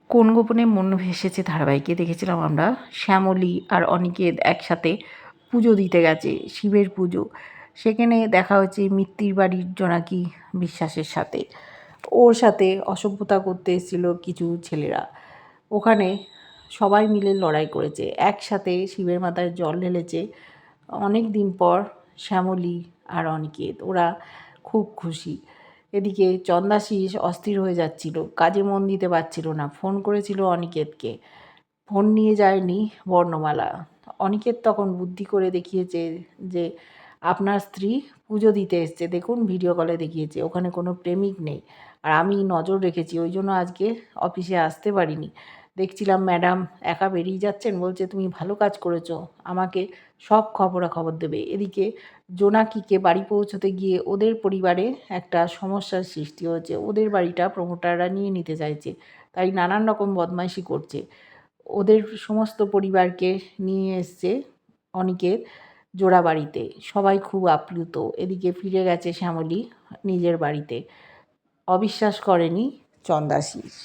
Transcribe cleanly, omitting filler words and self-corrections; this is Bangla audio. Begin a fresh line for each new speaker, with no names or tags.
কোন গোপনে মন ভেসেছে ধারাবাহিকে দেখেছিলাম আমরা শ্যামলী আর অনিকেত একসাথে পুজো দিতে গেছে, শিবের পুজো। সেখানে দেখা হচ্ছে মিত্তির বাড়ির জোনাকি বিশ্বাসের সাথে, ওর সাথে অসভ্যতা করতে এসেছিলো কিছু ছেলেরা। ওখানে সবাই মিলে লড়াই করেছে, একসাথে শিবের মাথায় জল ঢেলেছে। অনেক দিন পর শ্যামলী আর অনিকেত ওরা খুব খুশি। এদিকে চন্দাশিস অস্থির হয়ে যাচ্ছিল, কাজে মন দিতে পারছিল না। ফোন করেছিল অনিকেতকে, ফোন নিয়ে যায়নি বর্ণমালা। অনিকেত তখন বুদ্ধি করে দেখিয়েছে যে আপনার স্ত্রী পুজো দিতে এসছে, দেখুন ভিডিও কলে দেখিয়েছে, ওখানে কোনো প্রেমিক নেই। আর আমি নজর রেখেছি, ওই জন্য আজকে অফিসে আসতে পারিনি। দেখছিলাম ম্যাডাম একা বেরিয়ে যাচ্ছেন, বলছে তুমি ভালো কাজ করেছো, আমাকে সব খবরাখবর দেবে। এদিকে জোনাকিকে বাড়ি পৌঁছতে গিয়ে ওদের পরিবারে একটা সমস্যার সৃষ্টি হয়েছে। ওদের বাড়িটা প্রমোটাররা নিয়ে নিতে চাইছে, তাই নানান রকম বদমাইশি করছে। ওদের সমস্ত পরিবারকে নিয়ে এসছে অনিকেত জোড়াবাড়িতে। সবাই খুব আপ্লুত। এদিকে ফিরে গেছে শ্যামলী নিজের বাড়িতে। অবিশ্বাস করেনি চন্দাশিস।